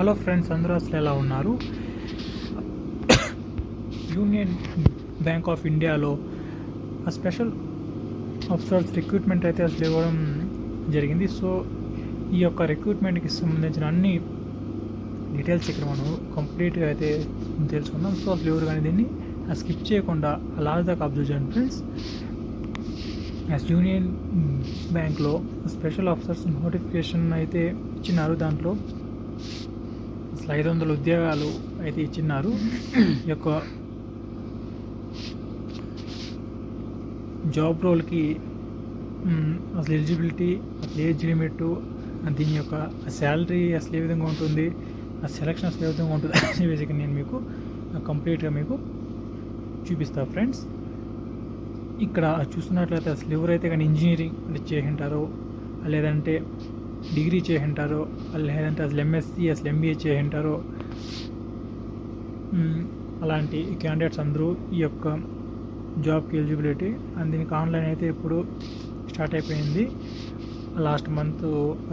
Hello friends, అందరూ అసలు ఎలా ఉన్నారు? యూనియన్ బ్యాంక్ ఆఫ్ ఇండియాలో స్పెషల్ ఆఫీసర్స్ రిక్రూట్మెంట్ అయితే అసలు ఇవ్వడం జరిగింది. సో ఈ యొక్క రిక్రూట్మెంట్కి సంబంధించిన అన్ని డీటెయిల్స్ ఇక్కడ మనం కంప్లీట్గా అయితే తెలుసుకుందాం. సో అసలు ఎవరు కానీ దీన్ని స్కిప్ చేయకుండా లాస్ట్ దాకా అబ్జర్వ్ చేయండి ఫ్రెండ్స్. యూనియన్ బ్యాంక్లో స్పెషల్ ఆఫీసర్స్ నోటిఫికేషన్ అయితే ఇచ్చినారు. దాంట్లో అసలు 500 ఉద్యోగాలు అయితే ఇచ్చినారు. ఈ యొక్క జాబ్ రోల్కి అసలు ఎలిజిబిలిటీ, అసలు ఏజ్ లిమిట్, దీని యొక్క శాలరీ అసలు ఏ విధంగా ఉంటుంది, ఆ సెలక్షన్ అసలు ఏ విధంగా ఉంటుంది అనే బేసిక్గా నేను మీకు కంప్లీట్గా మీకు చూపిస్తాను ఫ్రెండ్స్. ఇక్కడ చూస్తున్నట్లయితే అసలు ఎవరైతే కానీ ఇంజనీరింగ్ అంటే చేసింటారో, లేదంటే డిగ్రీ చేసింటారో, లేదంటే అసలు ఎంఎస్సి అసలు ఎంబీఏ చేసింటారో, అలాంటి క్యాండిడేట్స్ అందరూ ఈ యొక్క జాబ్కి ఎలిజిబిలిటీ. అండ్ దీనికి ఆన్లైన్ అయితే ఇప్పుడు స్టార్ట్ అయిపోయింది. లాస్ట్ మంత్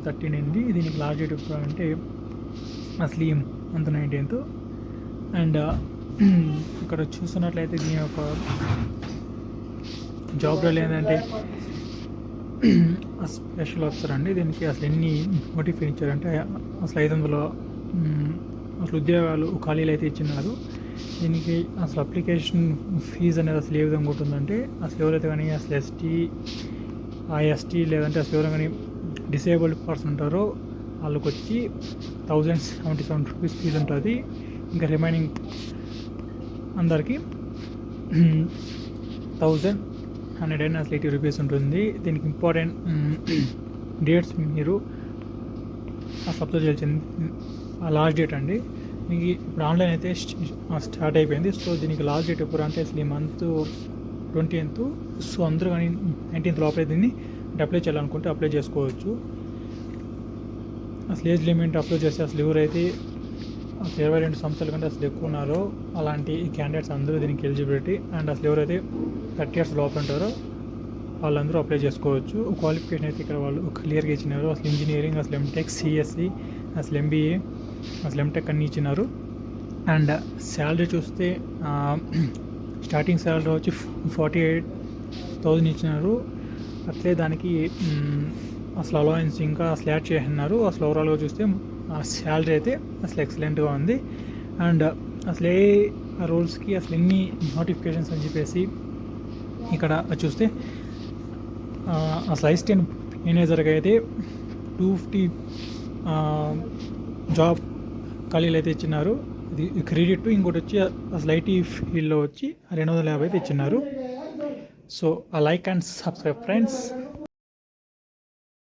13 అయింది. దీనికి లాస్ట్ డేట్ ఎప్పుడు అంటే అసలు ఈ మంత్ 19th. అండ్ ఇక్కడ చూస్తున్నట్లయితే దీని యొక్క జాబ్ రోల్ ఏంటంటే స్పెషల్ ఆఫీసర్ అండి. దీనికి అసలు ఎన్ని నోటిఫికేషన్ ఇచ్చారంటే అసలు 500 అసలు ఉద్యోగాలు ఖాళీలు అయితే ఇచ్చినారు. దీనికి అసలు అప్లికేషన్ ఫీజు అనేది అసలు ఏ విధంగా ఉంటుందంటే అసలు ఎవరైతే కానీ అసలు ఎస్టీ లేదంటే అసలు ఎవరైనా కానీ డిసేబుల్డ్ పర్సన్ ఉంటారో వాళ్ళకి వచ్చి 1077 రూపీస్ ఫీజు ఉంటుంది. ఇంకా రిమైనింగ్ అందరికీ 1180 రూపీస్ ఉంటుంది. దీనికి ఇంపార్టెంట్ డేట్స్ మీరు అప్లోడ్ చేయాల్సింది లాస్ట్ డేట్ అండి. మీకు ఇప్పుడు ఆన్లైన్ అయితే స్టార్ట్ అయిపోయింది. సో దీనికి లాస్ట్ డేట్ ఎప్పుడు అంటే అసలు ఈ మంత్ 20th. సో అందరూ కానీ 19th లోపల దీన్ని అప్లై చేయాలనుకుంటే అప్లై చేసుకోవచ్చు. అసలు ఏజ్ లిమిట్ అప్లై చేస్తే అసలు ఎవరైతే అసలు 22 సంవత్సరాల కంటే అసలు ఎక్కువ ఉన్నారో అలాంటి క్యాండిడేట్స్ అందరూ దీనికి ఎలిజిబిలిటీ. అండ్ అసలు ఎవరైతే 30 years లోపల ఉంటారో వాళ్ళందరూ అప్లై చేసుకోవచ్చు. క్వాలిఫికేషన్ అయితే ఇక్కడ వాళ్ళు క్లియర్గా ఇచ్చినారు. అసలు ఇంజనీరింగ్, అసలు ఎంటెక్, సిఎస్సి, అసలు ఎంబీఏ, అసలు ఎంటెక్ అన్నీ ఇచ్చినారు. అండ్ శాలరీ చూస్తే స్టార్టింగ్ శాలరీ వచ్చి 48,000 ఇచ్చినారు. అట్లే దానికి అసలు అలవెన్స్ ఇంకా అసలు యాడ్ చేస్తున్నారు. అసలు ఓవరాల్గా చూస్తే ఆ శాలరీ అయితే అసలు ఎక్సలెంట్గా ఉంది. అండ్ అసలు ఏ రోల్స్కి అసలు ఎన్ని నోటిఫికేషన్స్ అని చెప్పేసి ఇక్కడ చూస్తే అసలు అసిస్టెంట్ మేనేజర్గా అయితే 250 జాబ్ ఖాళీలు అయితే ఇచ్చినారు. ఇది క్రెడిట్. ఇంకోటి వచ్చి అసలు ఐటీ ఫీల్డ్లో వచ్చి 250 అయితే ఇచ్చినారు. So like and subscribe friends.